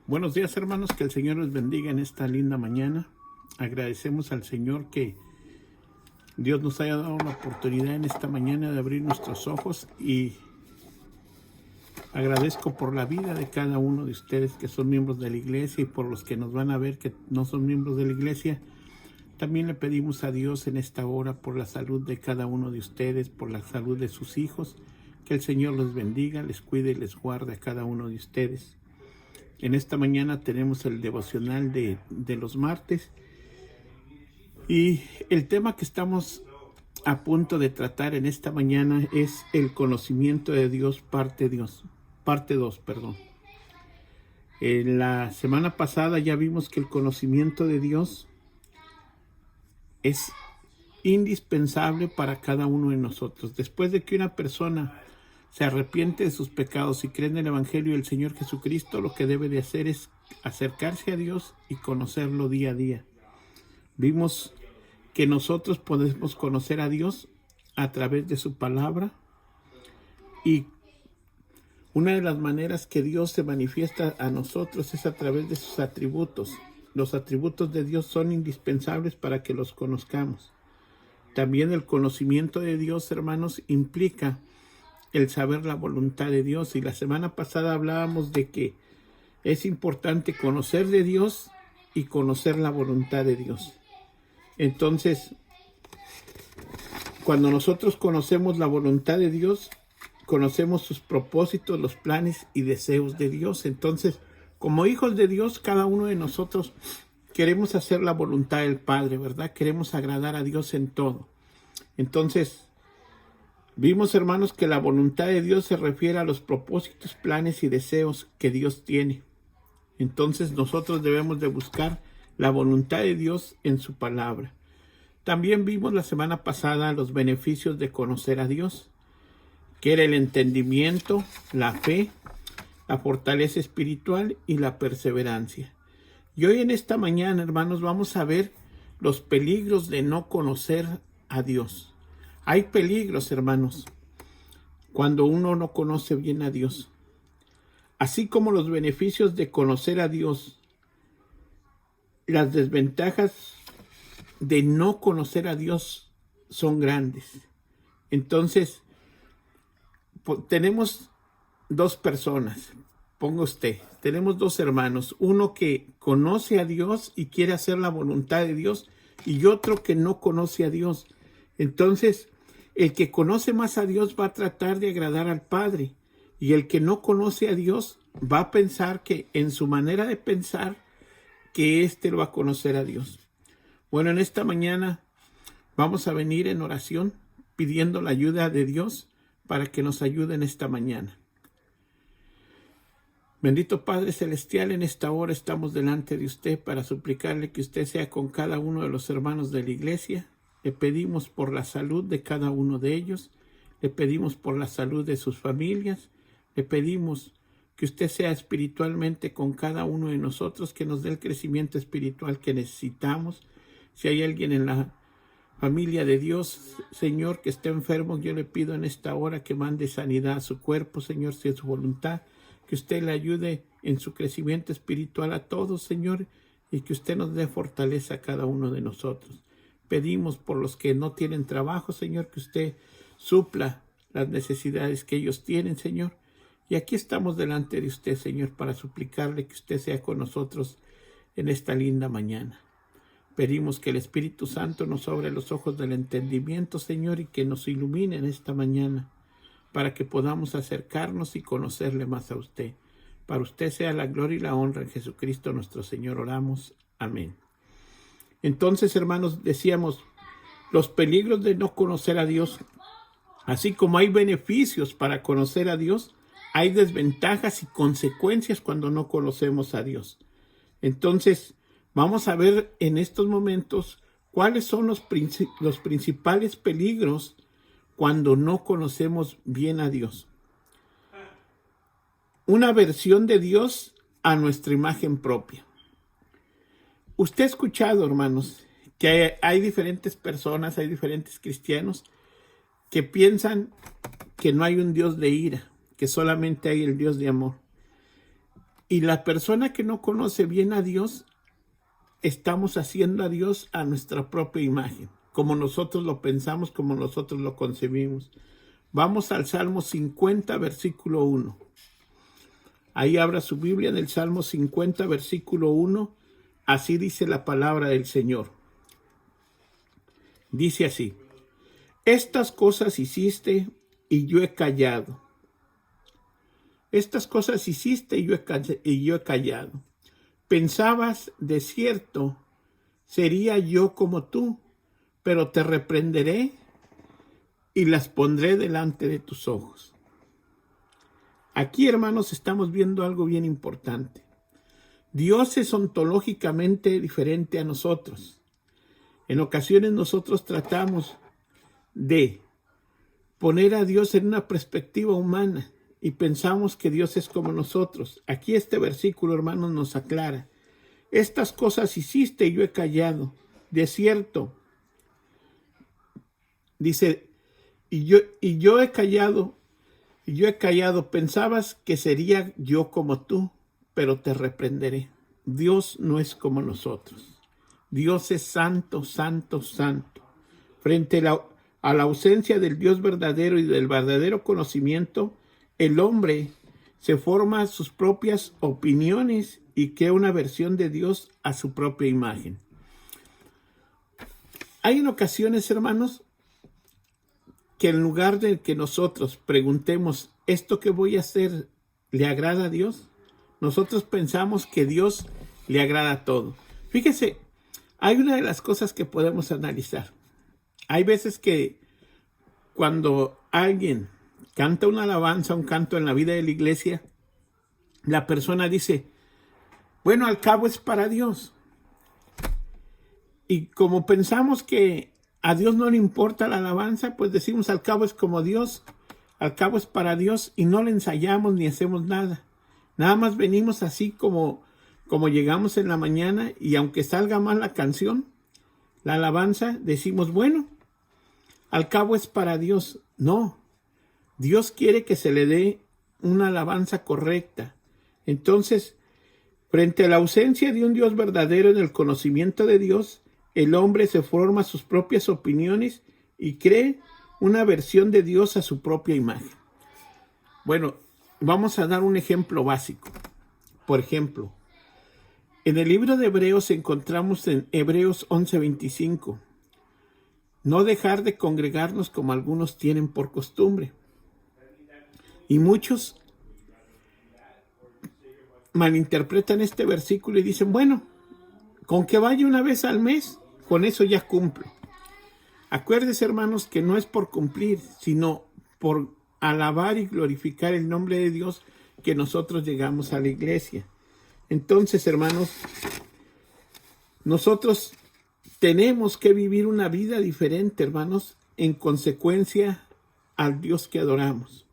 Buenos días, hermanos, que el Señor les bendiga en esta linda mañana. Agradecemos al Señor que Dios nos haya dado la oportunidad en esta mañana de abrir nuestros ojos, y agradezco por la vida de cada uno de ustedes que son miembros de la iglesia, y por los que nos van a ver que no son miembros de la iglesia. También le pedimos a Dios en esta hora por la salud de cada uno de ustedes, por la salud de sus hijos, que el Señor los bendiga, les cuide y les guarde a cada uno de ustedes. En esta mañana tenemos el devocional de los martes, y el tema que estamos a punto de tratar en esta mañana es el conocimiento de Dios, parte 2. En la semana pasada ya vimos que el conocimiento de Dios es indispensable para cada uno de nosotros. Después de que una persona se arrepiente de sus pecados y cree en el Evangelio del Señor Jesucristo, lo que debe de hacer es acercarse a Dios y conocerlo día a día. Vimos que nosotros podemos conocer a Dios a través de su palabra, y una de las maneras que Dios se manifiesta a nosotros es a través de sus atributos. Los atributos de Dios son indispensables para que los conozcamos. También el conocimiento de Dios, hermanos, implica el saber la voluntad de Dios. Y la semana pasada hablábamos de que es importante conocer de Dios y conocer la voluntad de Dios. Entonces, cuando nosotros conocemos la voluntad de Dios, conocemos sus propósitos, los planes y deseos de Dios. Entonces, como hijos de Dios, cada uno de nosotros queremos hacer la voluntad del Padre, ¿verdad? Queremos agradar a Dios en todo. Entonces, vimos, hermanos, que la voluntad de Dios se refiere a los propósitos, planes y deseos que Dios tiene. Entonces, nosotros debemos de buscar la voluntad de Dios en su palabra. También vimos la semana pasada los beneficios de conocer a Dios, que era el entendimiento, la fe, la fortaleza espiritual y la perseverancia. Y hoy en esta mañana, hermanos, vamos a ver los peligros de no conocer a Dios. Hay peligros, hermanos, cuando uno no conoce bien a Dios. Así como los beneficios de conocer a Dios, las desventajas de no conocer a Dios son grandes. Entonces, tenemos dos personas, ponga usted, tenemos dos hermanos, uno que conoce a Dios y quiere hacer la voluntad de Dios, y otro que no conoce a Dios. Entonces, el que conoce más a Dios va a tratar de agradar al Padre, y el que no conoce a Dios va a pensar que en su manera de pensar que éste lo va a conocer a Dios. Bueno, en esta mañana vamos a venir en oración pidiendo la ayuda de Dios para que nos ayude en esta mañana. Bendito Padre Celestial, en esta hora estamos delante de usted para suplicarle que usted sea con cada uno de los hermanos de la iglesia. Le pedimos por la salud de cada uno de ellos, le pedimos por la salud de sus familias, le pedimos que usted sea espiritualmente con cada uno de nosotros, que nos dé el crecimiento espiritual que necesitamos. Si hay alguien en la familia de Dios, Señor, que esté enfermo, yo le pido en esta hora que mande sanidad a su cuerpo, Señor, si es su voluntad, que usted le ayude en su crecimiento espiritual a todos, Señor, y que usted nos dé fortaleza a cada uno de nosotros. Pedimos por los que no tienen trabajo, Señor, que usted supla las necesidades que ellos tienen, Señor. Y aquí estamos delante de usted, Señor, para suplicarle que usted sea con nosotros en esta linda mañana. Pedimos que el Espíritu Santo nos abra los ojos del entendimiento, Señor, y que nos ilumine en esta mañana para que podamos acercarnos y conocerle más a usted. Para usted sea la gloria y la honra en Jesucristo nuestro Señor. Oramos. Amén. Entonces, hermanos, decíamos, los peligros de no conocer a Dios. Así como hay beneficios para conocer a Dios, hay desventajas y consecuencias cuando no conocemos a Dios. Entonces, vamos a ver en estos momentos cuáles son los principales peligros cuando no conocemos bien a Dios. Una versión de Dios a nuestra imagen propia. Usted ha escuchado, hermanos, que hay diferentes personas, hay diferentes cristianos que piensan que no hay un Dios de ira, que solamente hay el Dios de amor. Y la persona que no conoce bien a Dios, estamos haciendo a Dios a nuestra propia imagen, como nosotros lo pensamos, como nosotros lo concebimos. Vamos al Salmo 50, versículo 1. Ahí abra su Biblia en el Salmo 50, versículo 1. Así dice la palabra del Señor. Dice así: estas cosas hiciste y yo he callado. Estas cosas hiciste y yo he callado. Pensabas, de cierto, sería yo como tú, pero te reprenderé y las pondré delante de tus ojos. Aquí, hermanos, estamos viendo algo bien importante. Dios es ontológicamente diferente a nosotros. En ocasiones nosotros tratamos de poner a Dios en una perspectiva humana y pensamos que Dios es como nosotros. Aquí este versículo, hermanos, nos aclara: estas cosas hiciste y yo he callado. De cierto, dice, y yo he callado, pensabas que sería yo como tú, pero te reprenderé. Dios no es como nosotros. Dios es santo, santo, santo. Frente a la ausencia del Dios verdadero y del verdadero conocimiento, el hombre se forma sus propias opiniones y crea una versión de Dios a su propia imagen. Hay en ocasiones, hermanos, que en lugar de que nosotros preguntemos, ¿esto que voy a hacer le agrada a Dios?, nosotros pensamos que Dios le agrada todo. Fíjese, hay una de las cosas que podemos analizar. Hay veces que cuando alguien canta una alabanza, un canto en la vida de la iglesia, la persona dice, bueno, al cabo es para Dios. Y como pensamos que a Dios no le importa la alabanza, pues decimos, al cabo es como Dios, al cabo es para Dios, y no le ensayamos ni hacemos nada. Nada más venimos así como llegamos en la mañana, y aunque salga mal la canción, la alabanza, decimos, bueno, al cabo es para Dios. No, Dios quiere que se le dé una alabanza correcta. Entonces, frente a la ausencia de un Dios verdadero en el conocimiento de Dios, el hombre se forma sus propias opiniones y cree una versión de Dios a su propia imagen. Bueno, vamos a dar un ejemplo básico. Por ejemplo, en el libro de Hebreos encontramos en Hebreos 11:25, no dejar de congregarnos como algunos tienen por costumbre. Y muchos malinterpretan este versículo y dicen, bueno, con que vaya una vez al mes, con eso ya cumplo. Acuérdense, hermanos, que no es por cumplir, sino por alabar y glorificar el nombre de Dios que nosotros llegamos a la iglesia. Entonces, hermanos, nosotros tenemos que vivir una vida diferente, hermanos, en consecuencia al Dios que adoramos.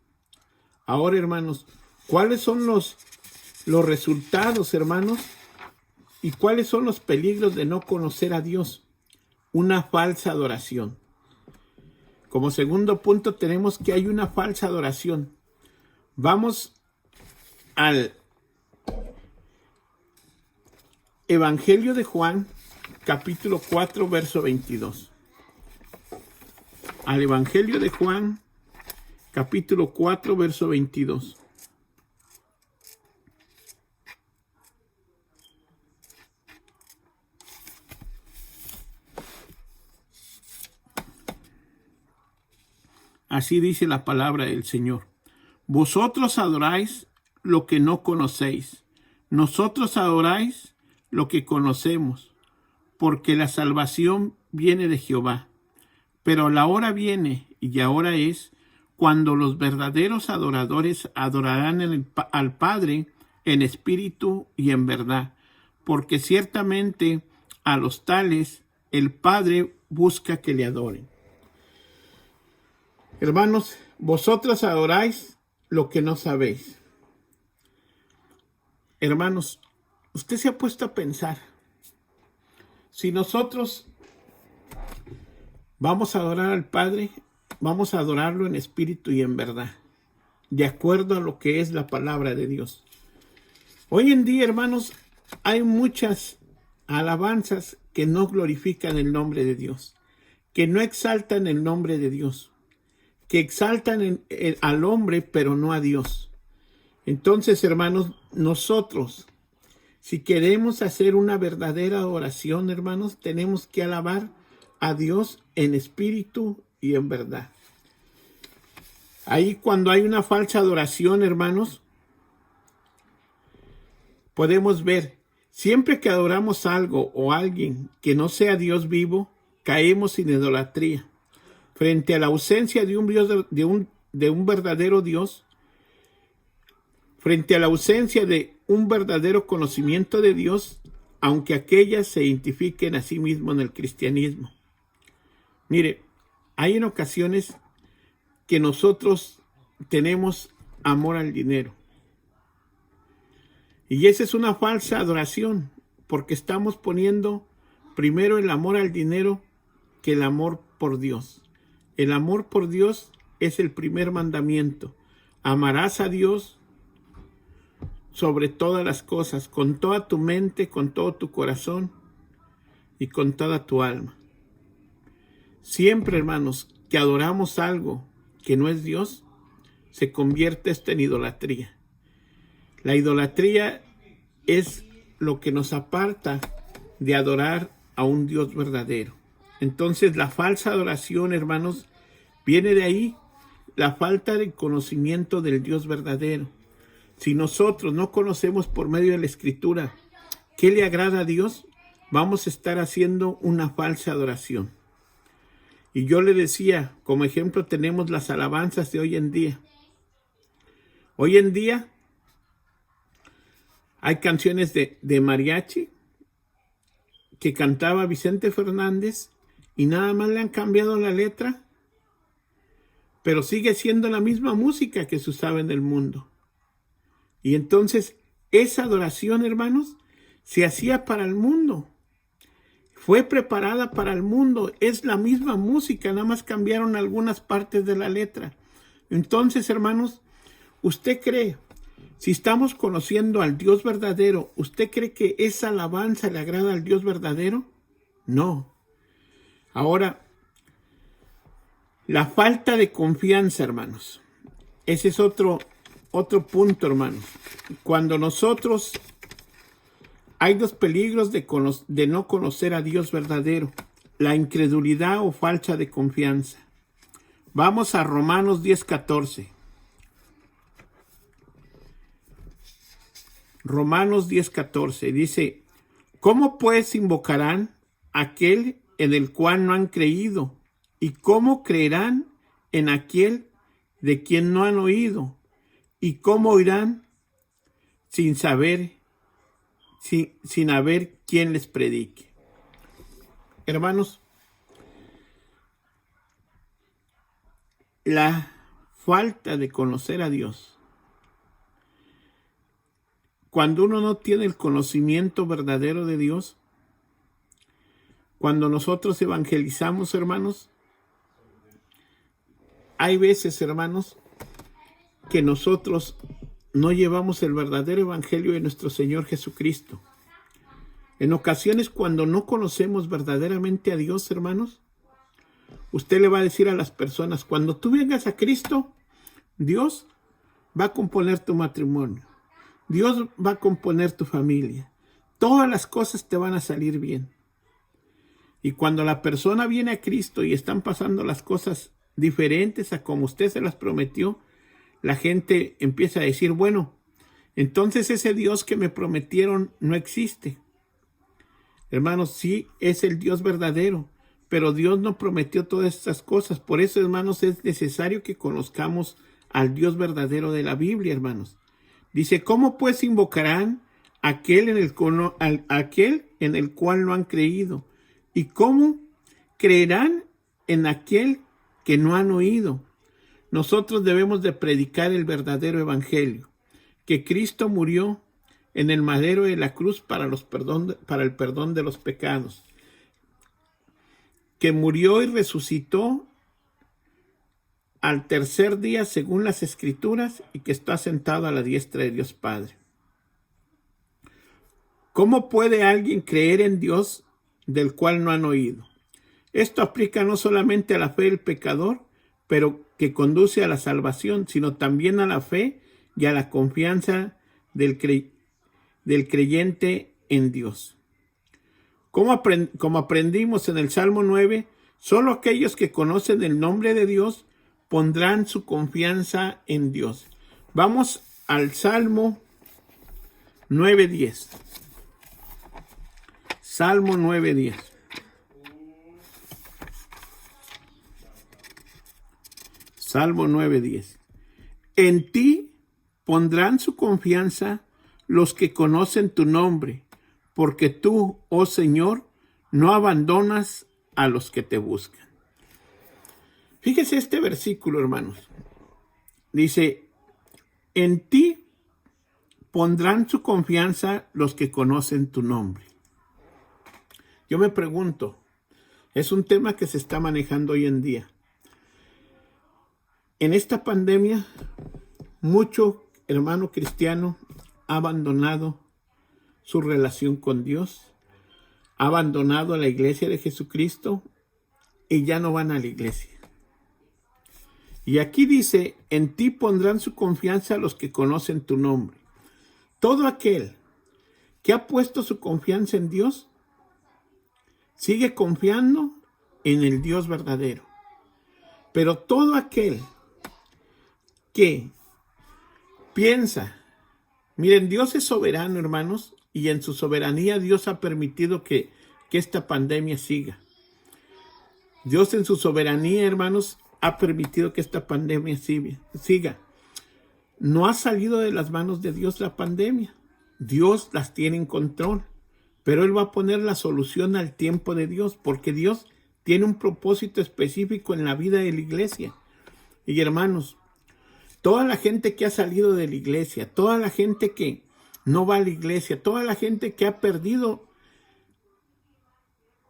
Ahora, hermanos, ¿cuáles son los resultados, hermanos? ¿Y cuáles son los peligros de no conocer a Dios? Una falsa adoración. Como segundo punto tenemos que hay una falsa adoración. Vamos al Evangelio de Juan, capítulo 4, verso 22. Al Evangelio de Juan, capítulo 4, verso 22. Así dice la palabra del Señor. Vosotros adoráis lo que no conocéis. Nosotros adoráis lo que conocemos, porque la salvación viene de Jehová. Pero la hora viene, y ahora es, cuando los verdaderos adoradores adorarán al Padre en espíritu y en verdad, porque ciertamente a los tales el Padre busca que le adoren. Hermanos, vosotros adoráis lo que no sabéis. Hermanos, usted se ha puesto a pensar, si nosotros vamos a adorar al Padre, vamos a adorarlo en espíritu y en verdad, de acuerdo a lo que es la palabra de Dios. Hoy en día, hermanos, hay muchas alabanzas que no glorifican el nombre de Dios, que no exaltan el nombre de Dios, que exaltan al hombre, pero no a Dios. Entonces, hermanos, nosotros, si queremos hacer una verdadera oración, hermanos, tenemos que alabar a Dios en espíritu y en verdad. Ahí cuando hay una falsa adoración, hermanos, podemos ver, siempre que adoramos algo o alguien que no sea Dios vivo, caemos en idolatría. Frente a la ausencia de un verdadero Dios, frente a la ausencia de un verdadero conocimiento de Dios, aunque aquellas se identifiquen a sí mismos en el cristianismo. Mire, hay en ocasiones que nosotros tenemos amor al dinero. Y esa es una falsa adoración, porque estamos poniendo primero el amor al dinero que el amor por Dios. El amor por Dios es el primer mandamiento. Amarás a Dios sobre todas las cosas, con toda tu mente, con todo tu corazón y con toda tu alma. Siempre, hermanos, que adoramos algo que no es Dios, se convierte esto en idolatría. La idolatría es lo que nos aparta de adorar a un Dios verdadero. Entonces, la falsa adoración, hermanos, viene de ahí, la falta de conocimiento del Dios verdadero. Si nosotros no conocemos por medio de la Escritura qué le agrada a Dios, vamos a estar haciendo una falsa adoración. Y yo le decía, como ejemplo tenemos las alabanzas de hoy en día. Hoy en día hay canciones de mariachi que cantaba Vicente Fernández y nada más le han cambiado la letra, pero sigue siendo la misma música que se usaba en el mundo. Y entonces esa adoración, hermanos, se hacía para el mundo. Fue preparada para el mundo. Es la misma música, nada más cambiaron algunas partes de la letra. Entonces, hermanos, ¿usted cree, si estamos conociendo al Dios verdadero, ¿usted cree que esa alabanza le agrada al Dios verdadero? No. Ahora, la falta de confianza, hermanos. Ese es otro punto, hermanos. Cuando nosotros... Hay dos peligros de no conocer a Dios verdadero: la incredulidad o falta de confianza. Vamos a Romanos 10:14. Romanos 10:14 dice: ¿cómo pues invocarán aquel en el cual no han creído? ¿Y cómo creerán en aquel de quien no han oído? ¿Y cómo oirán sin haber quien les predique? Hermanos, la falta de conocer a Dios, cuando uno no tiene el conocimiento verdadero de Dios, cuando nosotros evangelizamos, hermanos, hay veces, hermanos, que nosotros no llevamos el verdadero evangelio de nuestro Señor Jesucristo. En ocasiones, cuando no conocemos verdaderamente a Dios, hermanos, usted le va a decir a las personas: cuando tú vengas a Cristo, Dios va a componer tu matrimonio, Dios va a componer tu familia, todas las cosas te van a salir bien. Y cuando la persona viene a Cristo y están pasando las cosas diferentes a como usted se las prometió, la gente empieza a decir: bueno, entonces ese Dios que me prometieron no existe. Hermanos, sí es el Dios verdadero, pero Dios no prometió todas estas cosas. Por eso, hermanos, es necesario que conozcamos al Dios verdadero de la Biblia, hermanos. Dice: ¿cómo pues invocarán aquel en el cual no han creído? ¿Y cómo creerán en aquel que no han oído? Nosotros debemos de predicar el verdadero evangelio, que Cristo murió en el madero de la cruz para el perdón de los pecados, que murió y resucitó al tercer día según las Escrituras y que está sentado a la diestra de Dios Padre. ¿Cómo puede alguien creer en Dios del cual no han oído? Esto aplica no solamente a la fe del pecador, pero que conduce a la salvación, sino también a la fe y a la confianza del creyente en Dios. Como aprendimos en el Salmo 9, solo aquellos que conocen el nombre de Dios pondrán su confianza en Dios. Vamos al Salmo 9:10. Salmo 9:10. Salmo 9:10. En ti pondrán su confianza los que conocen tu nombre, porque tú, oh Señor, no abandonas a los que te buscan. Fíjese este versículo, hermanos. Dice, en ti pondrán su confianza los que conocen tu nombre. Yo me pregunto, es un tema que se está manejando hoy en día. En esta pandemia, mucho hermano cristiano ha abandonado su relación con Dios, ha abandonado a la iglesia de Jesucristo y ya no van a la iglesia. Y aquí dice, en ti pondrán su confianza los que conocen tu nombre. Todo aquel que ha puesto su confianza en Dios, sigue confiando en el Dios verdadero. Pero todo aquel que piensa, miren, Dios es soberano, hermanos, y en su soberanía Dios ha permitido que esta pandemia siga. Dios en su soberanía, hermanos, ha permitido que esta pandemia siga. No ha salido de las manos de Dios la pandemia. Dios las tiene en control, pero Él va a poner la solución al tiempo de Dios, porque Dios tiene un propósito específico en la vida de la iglesia. Y hermanos, toda la gente que ha salido de la iglesia, toda la gente que no va a la iglesia, toda la gente que ha perdido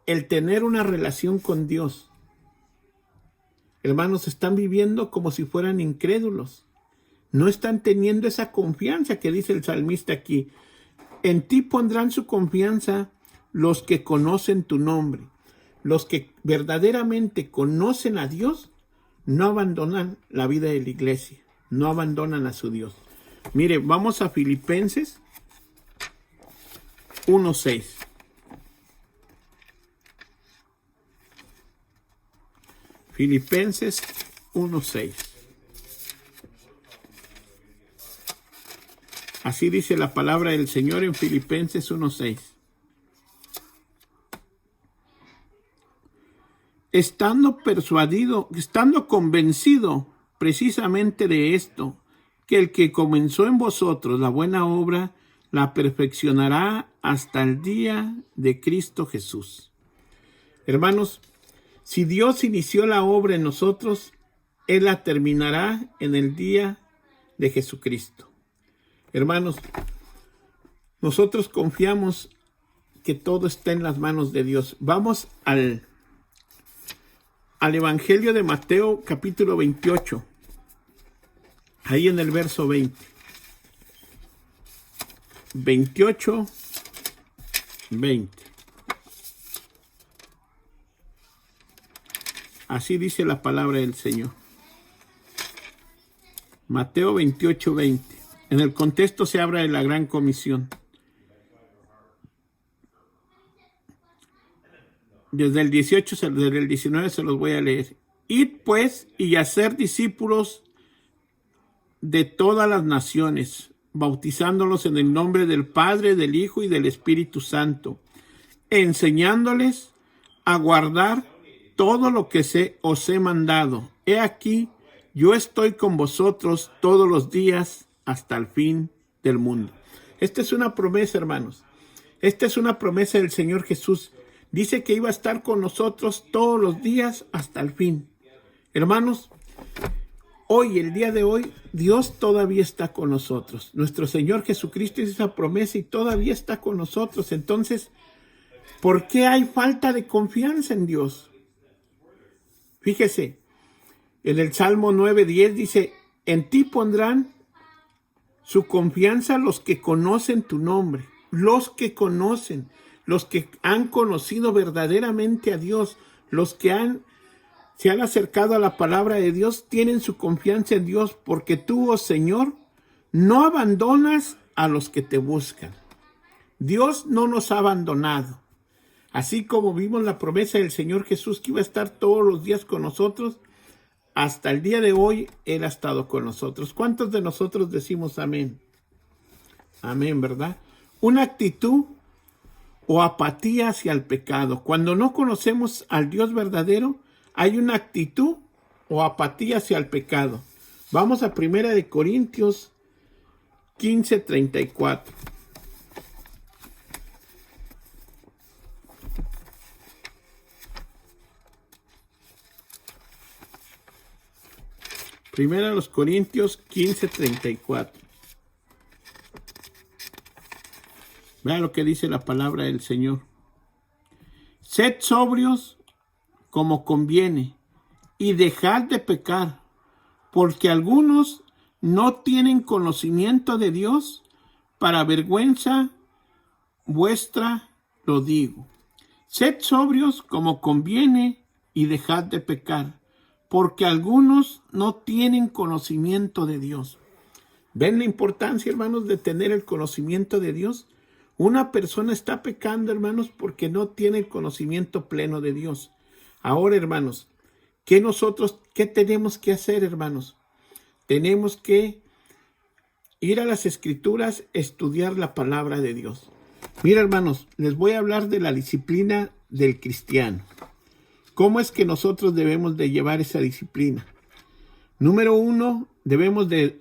el tener una relación con Dios, hermanos, están viviendo como si fueran incrédulos. No están teniendo esa confianza que dice el salmista aquí. En ti pondrán su confianza los que conocen tu nombre. Los que verdaderamente conocen a Dios no abandonan la vida de la iglesia, no abandonan a su Dios. Mire, vamos a Filipenses 1:6. Filipenses 1:6. Así dice la palabra del Señor en Filipenses 1:6. Estando convencido precisamente de esto, que el que comenzó en vosotros la buena obra, la perfeccionará hasta el día de Cristo Jesús. Hermanos, si Dios inició la obra en nosotros, Él la terminará en el día de Jesucristo. Hermanos, nosotros confiamos que todo está en las manos de Dios. Vamos al Evangelio de Mateo, capítulo 28. Ahí en el verso 20. 28, 20. Así dice la palabra del Señor. Mateo 28, 20. En el contexto se habla de la gran comisión. Desde el 18, desde el 19 se los voy a leer. Id pues y hacer discípulos de todas las naciones, bautizándolos en el nombre del Padre, del Hijo y del Espíritu Santo, enseñándoles a guardar todo lo que os he mandado. He aquí, yo estoy con vosotros todos los días hasta el fin del mundo. Esta es una promesa, hermanos. Esta es una promesa del Señor Jesús. Dice que iba a estar con nosotros todos los días hasta el fin. Hermanos, hoy, el día de hoy, Dios todavía está con nosotros. Nuestro Señor Jesucristo hizo esa promesa y todavía está con nosotros. Entonces, ¿por qué hay falta de confianza en Dios? Fíjese, en el Salmo 9:10 dice, en ti pondrán su confianza los que conocen tu nombre. los que conocen, los que han conocido verdaderamente a Dios, los que se han acercado a la palabra de Dios, tienen su confianza en Dios, porque tú, oh Señor, no abandonas a los que te buscan. Dios no nos ha abandonado. Así como vimos la promesa del Señor Jesús que iba a estar todos los días con nosotros, hasta el día de hoy Él ha estado con nosotros. ¿Cuántos de nosotros decimos amén? Amén, ¿verdad? Una actitud o apatía hacia el pecado. Cuando no conocemos al Dios verdadero, hay una actitud o apatía hacia el pecado. Vamos a 1 Corintios 15:34. Primera a los Corintios 15:34. Vean lo que dice la palabra del Señor. Sed sobrios como conviene y dejad de pecar, porque algunos no tienen conocimiento de Dios. Para vergüenza vuestra lo digo. Sed sobrios como conviene y dejad de pecar, porque algunos no tienen conocimiento de Dios. ¿Ven la importancia, hermanos, de tener el conocimiento de Dios? Una persona está pecando, hermanos, porque no tiene el conocimiento pleno de Dios. Ahora, hermanos, ¿qué tenemos que hacer, hermanos? Tenemos que ir a las Escrituras, estudiar la palabra de Dios. Mira, hermanos, les voy a hablar de la disciplina del cristiano. ¿Cómo es que nosotros debemos de llevar esa disciplina? Número 1, debemos de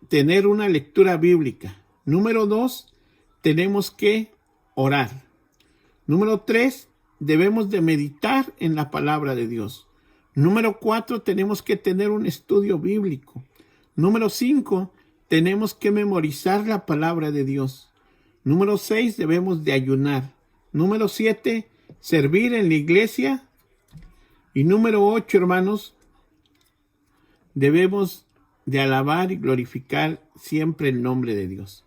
tener una lectura bíblica. Número 2, tenemos que orar. Número 3, debemos de meditar en la palabra de Dios. Número 4, tenemos que tener un estudio bíblico. Número 5, tenemos que memorizar la palabra de Dios. Número 6, debemos de ayunar. Número 7, servir en la iglesia. Y número 8, hermanos, debemos de alabar y glorificar siempre el nombre de Dios.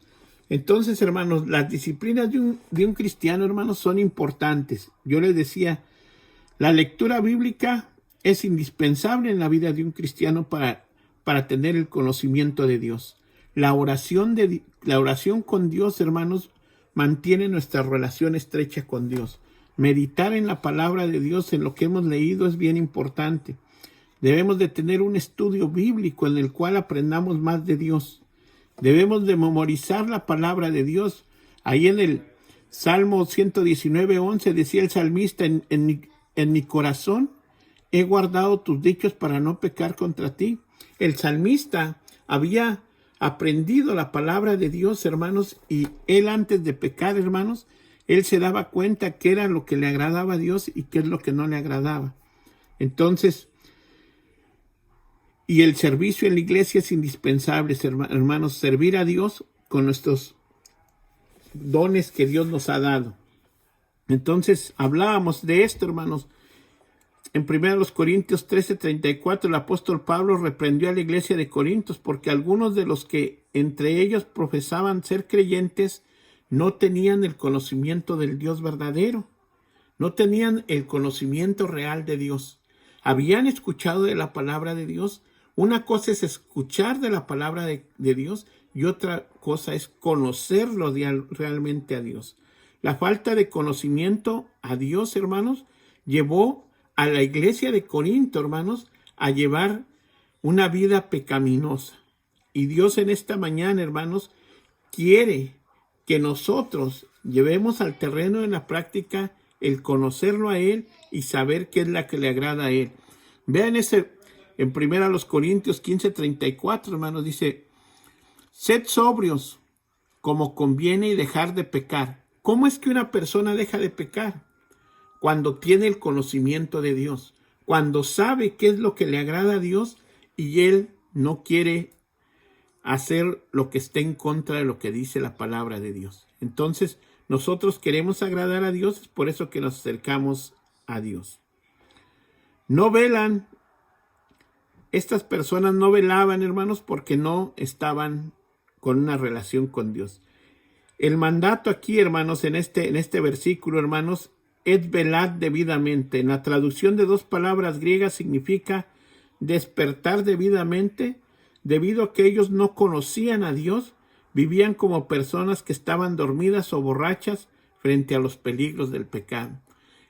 Entonces, hermanos, las disciplinas de un cristiano, hermanos, son importantes. Yo les decía, la lectura bíblica es indispensable en la vida de un cristiano para tener el conocimiento de Dios. La oración con Dios, hermanos, mantiene nuestra relación estrecha con Dios. Meditar en la palabra de Dios, en lo que hemos leído, es bien importante. Debemos de tener un estudio bíblico en el cual aprendamos más de Dios. Debemos de memorizar la palabra de Dios. Ahí en el Salmo 119:11 decía el salmista, en mi corazón he guardado tus dichos para no pecar contra ti. El salmista había aprendido la palabra de Dios, hermanos, y él antes de pecar, hermanos, él se daba cuenta qué era lo que le agradaba a Dios y qué es lo que no le agradaba. Entonces, y el servicio en la iglesia es indispensable, hermanos, servir a Dios con nuestros dones que Dios nos ha dado. Entonces, hablábamos de esto, hermanos. En 1 Corintios 13:34, el apóstol Pablo reprendió a la iglesia de Corintios porque algunos de los que entre ellos profesaban ser creyentes no tenían el conocimiento del Dios verdadero. No tenían el conocimiento real de Dios. Habían escuchado de la palabra de Dios. Una cosa es escuchar de la palabra de Dios y otra cosa es conocerlo realmente a Dios. La falta de conocimiento a Dios, hermanos, llevó a la iglesia de Corinto, hermanos, a llevar una vida pecaminosa. Y Dios en esta mañana, hermanos, quiere que nosotros llevemos al terreno en la práctica el conocerlo a Él y saber qué es la que le agrada a Él. Vean en 1 Corintios 15:34, hermanos, dice, sed sobrios como conviene y dejar de pecar. ¿Cómo es que una persona deja de pecar? Cuando tiene el conocimiento de Dios, cuando sabe qué es lo que le agrada a Dios y él no quiere hacer lo que esté en contra de lo que dice la palabra de Dios. Entonces, nosotros queremos agradar a Dios, es por eso que nos acercamos a Dios. No velan. Estas personas no velaban, hermanos, porque no estaban con una relación con Dios. El mandato aquí, hermanos, en este versículo, hermanos, es velad debidamente. En la traducción de dos palabras griegas significa despertar debidamente, debido a que ellos no conocían a Dios, vivían como personas que estaban dormidas o borrachas frente a los peligros del pecado.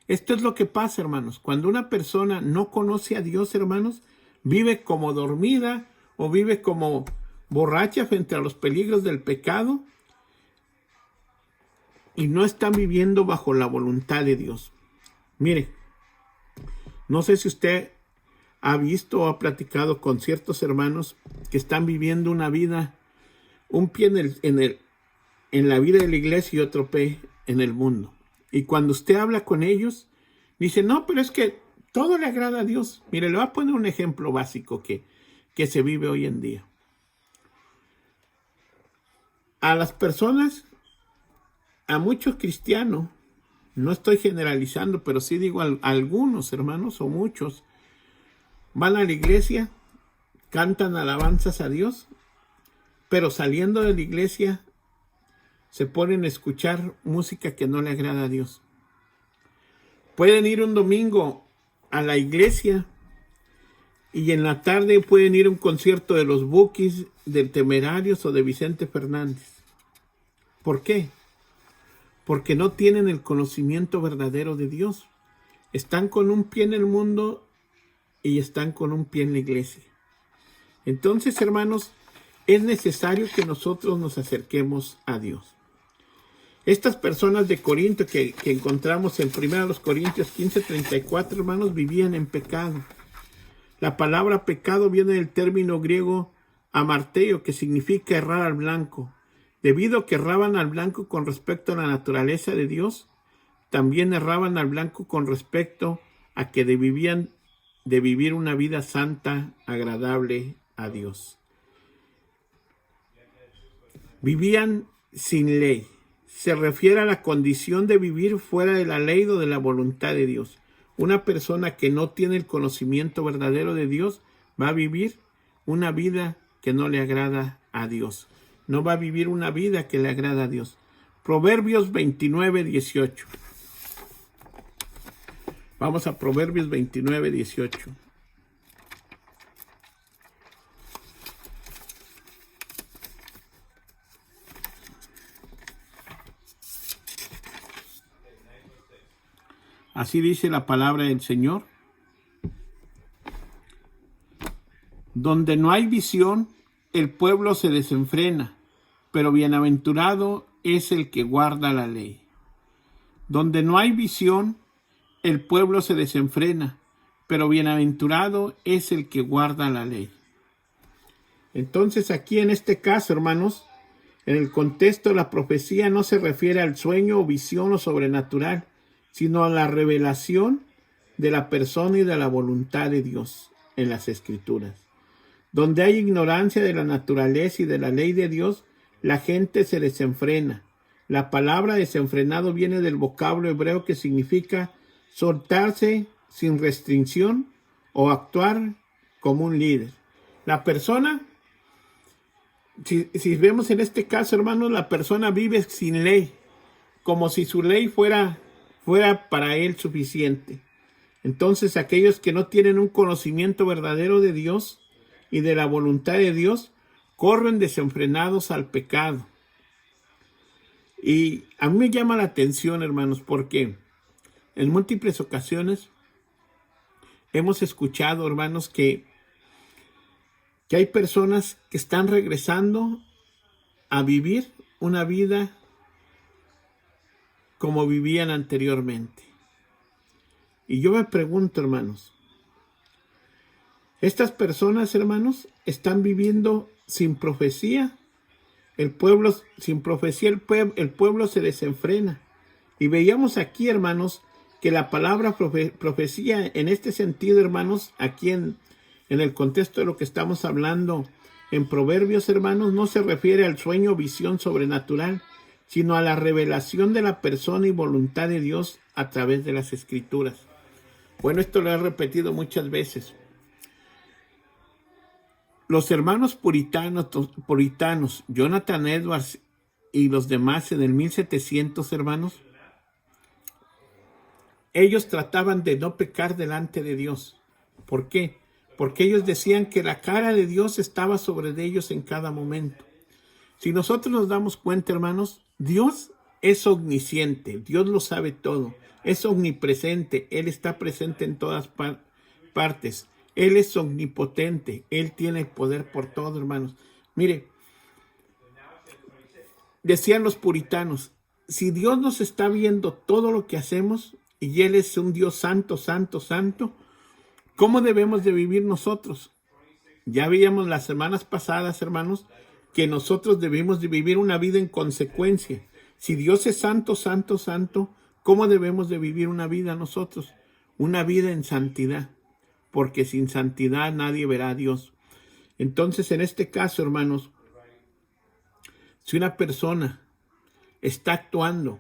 Esto es lo que pasa, hermanos. Cuando una persona no conoce a Dios, hermanos, vive como dormida o vive como borracha frente a los peligros del pecado y no están viviendo bajo la voluntad de Dios. Mire, no sé si usted ha visto o ha platicado con ciertos hermanos que están viviendo una vida, un pie en la vida de la iglesia y otro pie en el mundo. Y cuando usted habla con ellos, dice, no, pero es que todo le agrada a Dios. Mire, le voy a poner un ejemplo básico que se vive hoy en día. A las personas, a muchos cristianos, no estoy generalizando, pero sí digo algunos hermanos o muchos, van a la iglesia, cantan alabanzas a Dios, pero saliendo de la iglesia se ponen a escuchar música que no le agrada a Dios. Pueden ir un domingo a la iglesia y en la tarde pueden ir a un concierto de los Bukis, del Temerarios o de Vicente Fernández. ¿Por qué? Porque no tienen el conocimiento verdadero de Dios. Están con un pie en el mundo y están con un pie en la iglesia. Entonces, hermanos, es necesario que nosotros nos acerquemos a Dios. Estas personas de Corinto que encontramos en 1 Corintios 15:34, hermanos, vivían en pecado. La palabra pecado viene del término griego amarteo, que significa errar al blanco. Debido a que erraban al blanco con respecto a la naturaleza de Dios, también erraban al blanco con respecto a que debían de vivir una vida santa, agradable a Dios. Vivían sin ley. Se refiere a la condición de vivir fuera de la ley o de la voluntad de Dios. Una persona que no tiene el conocimiento verdadero de Dios va a vivir una vida que no le agrada a Dios. No va a vivir una vida que le agrada a Dios. Proverbios 29:18. Vamos a Proverbios 29:18. Así dice la palabra del Señor. Donde no hay visión, el pueblo se desenfrena, pero bienaventurado es el que guarda la ley. Donde no hay visión, el pueblo se desenfrena, pero bienaventurado es el que guarda la ley. Entonces aquí en este caso, hermanos, en el contexto de la profecía no se refiere al sueño o visión o sobrenatural, sino a la revelación de la persona y de la voluntad de Dios en las Escrituras. Donde hay ignorancia de la naturaleza y de la ley de Dios, la gente se desenfrena. La palabra desenfrenado viene del vocablo hebreo que significa soltarse sin restricción o actuar como un líder. La persona, si vemos en este caso, hermanos, la persona vive sin ley, como si su ley fuera para él suficiente. Entonces, aquellos que no tienen un conocimiento verdadero de Dios y de la voluntad de Dios, corren desenfrenados al pecado. Y a mí me llama la atención, hermanos, porque en múltiples ocasiones hemos escuchado, hermanos, que hay personas que están regresando a vivir una vida como vivían anteriormente. Y yo me pregunto, hermanos, estas personas, hermanos, están viviendo sin profecía. El pueblo, sin profecía, el pueblo se desenfrena. Y veíamos aquí, hermanos, que la palabra profecía en este sentido, hermanos, aquí en el contexto de lo que estamos hablando en Proverbios, hermanos, no se refiere al sueño o visión sobrenatural, sino a la revelación de la persona y voluntad de Dios a través de las Escrituras. Bueno, esto lo he repetido muchas veces. Los hermanos puritanos, Jonathan Edwards y los demás en el 1700, hermanos, ellos trataban de no pecar delante de Dios. ¿Por qué? Porque ellos decían que la cara de Dios estaba sobre ellos en cada momento. Si nosotros nos damos cuenta, hermanos, Dios es omnisciente, Dios lo sabe todo, es omnipresente, Él está presente en todas partes, Él es omnipotente, Él tiene el poder por todo, hermanos. Mire, decían los puritanos, si Dios nos está viendo todo lo que hacemos y Él es un Dios santo, santo, santo, ¿cómo debemos de vivir nosotros? Ya veíamos las semanas pasadas, hermanos, que nosotros debemos de vivir una vida en consecuencia. Si Dios es santo, santo, santo, ¿cómo debemos de vivir una vida nosotros? Una vida en santidad, porque sin santidad nadie verá a Dios. Entonces, en este caso, hermanos, si una persona está actuando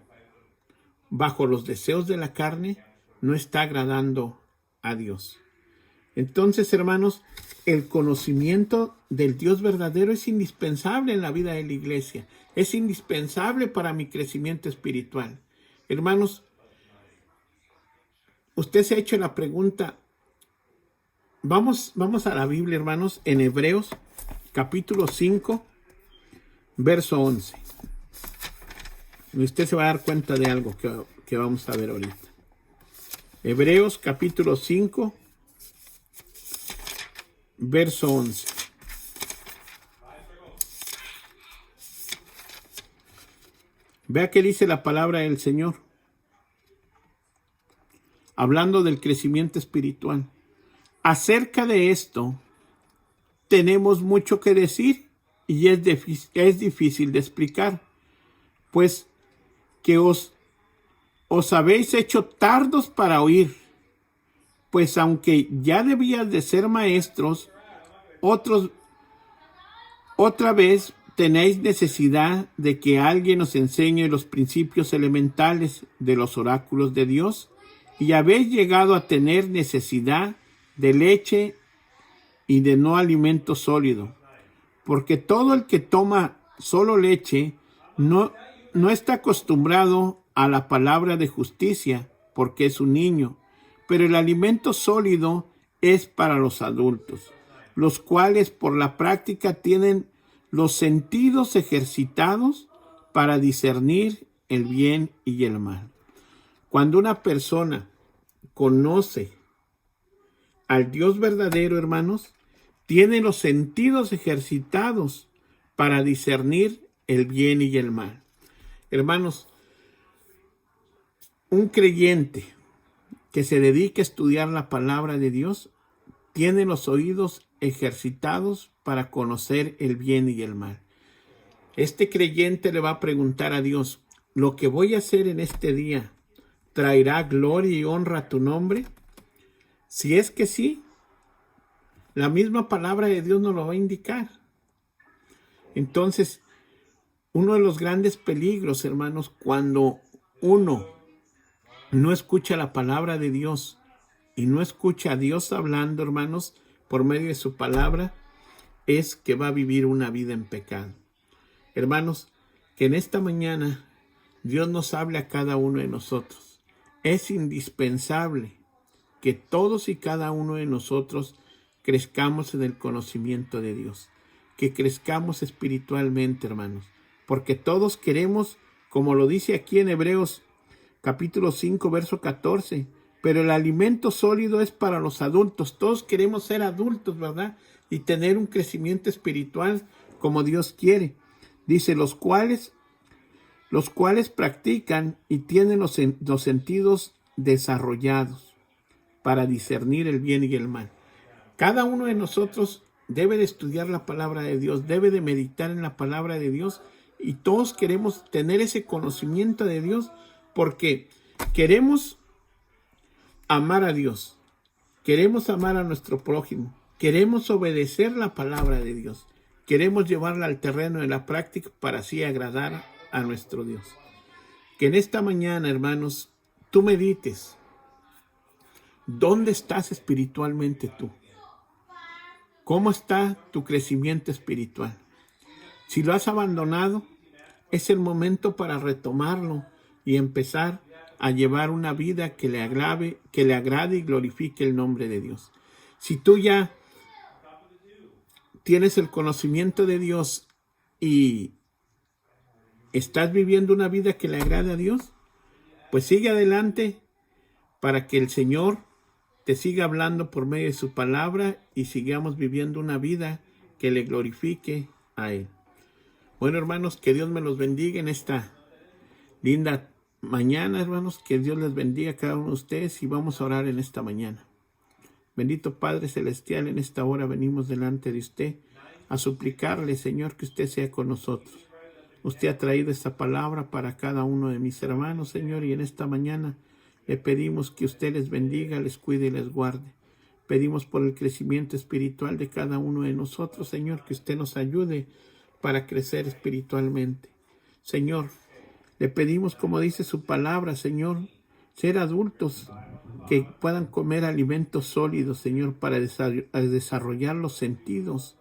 bajo los deseos de la carne, no está agradando a Dios. Entonces, hermanos, el conocimiento del Dios verdadero es indispensable en la vida de la iglesia. Es indispensable para mi crecimiento espiritual. Hermanos, usted se ha hecho la pregunta. Vamos a la Biblia, hermanos, en Hebreos, capítulo 5, verso 11. Y usted se va a dar cuenta de algo que vamos a ver ahorita. Hebreos, capítulo 5, verso 11. Vea qué dice la palabra del Señor, hablando del crecimiento espiritual. Acerca de esto, tenemos mucho que decir y es difícil de explicar, pues que os habéis hecho tardos para oír, pues aunque ya debíais de ser maestros, otra vez tenéis necesidad de que alguien os enseñe los principios elementales de los oráculos de Dios, y habéis llegado a tener necesidad de leche y de no alimento sólido, porque todo el que toma solo leche no está acostumbrado a la palabra de justicia, porque es un niño, pero el alimento sólido es para los adultos, los cuales por la práctica tienen los sentidos ejercitados para discernir el bien y el mal. Cuando una persona conoce al Dios verdadero, hermanos, tiene los sentidos ejercitados para discernir el bien y el mal. Hermanos, un creyente que se dedique a estudiar la palabra de Dios tiene los oídos ejercitados para conocer el bien y el mal. Este creyente le va a preguntar a Dios, ¿lo que voy a hacer en este día traerá gloria y honra a tu nombre? Si es que sí, la misma palabra de Dios nos lo va a indicar. Entonces, uno de los grandes peligros, hermanos, cuando uno no escucha la palabra de Dios y no escucha a Dios hablando, hermanos, por medio de su palabra, es que va a vivir una vida en pecado. Hermanos, que en esta mañana Dios nos hable a cada uno de nosotros. Es indispensable que todos y cada uno de nosotros crezcamos en el conocimiento de Dios, que crezcamos espiritualmente, hermanos, porque todos queremos, como lo dice aquí en Hebreos capítulo 5, verso 14, pero el alimento sólido es para los adultos. Todos queremos ser adultos, ¿verdad? Y tener un crecimiento espiritual como Dios quiere. Dice, los cuales practican y tienen los sentidos desarrollados para discernir el bien y el mal. Cada uno de nosotros debe de estudiar la palabra de Dios, debe de meditar en la palabra de Dios, y todos queremos tener ese conocimiento de Dios porque queremos amar a Dios, queremos amar a nuestro prójimo, queremos obedecer la palabra de Dios, queremos llevarla al terreno de la práctica para así agradar a nuestro Dios. Que en esta mañana, hermanos, tú medites. ¿Dónde estás espiritualmente tú? ¿Cómo está tu crecimiento espiritual? Si lo has abandonado, Es el momento para retomarlo y empezar a llevar una vida que le agrade y glorifique el nombre de Dios. Si tú ya tienes el conocimiento de Dios y estás viviendo una vida que le agrade a Dios, pues sigue adelante para que el Señor te siga hablando por medio de su palabra y sigamos viviendo una vida que le glorifique a Él. Bueno, hermanos, que Dios me los bendiga en esta linda mañana, hermanos. Que Dios les bendiga a cada uno de ustedes y vamos a orar en esta mañana. Bendito Padre Celestial, en esta hora venimos delante de usted a suplicarle, Señor, que usted sea con nosotros. Usted ha traído esta palabra para cada uno de mis hermanos, Señor, y en esta mañana le pedimos que usted les bendiga, les cuide y les guarde. Pedimos por el crecimiento espiritual de cada uno de nosotros, Señor, que usted nos ayude para crecer espiritualmente. Señor, le pedimos, como dice su palabra, Señor, ser adultos que puedan comer alimentos sólidos, Señor, para desarrollar los sentidos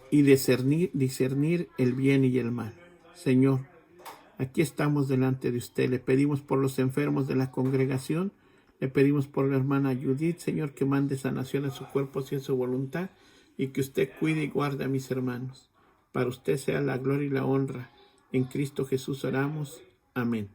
y discernir el bien y el mal. Señor, aquí estamos delante de usted. Le pedimos por los enfermos de la congregación. Le pedimos por la hermana Judith, Señor, que mande sanación a su cuerpo si es su voluntad y que usted cuide y guarde a mis hermanos. Para usted sea la gloria y la honra. En Cristo Jesús oramos. Amén.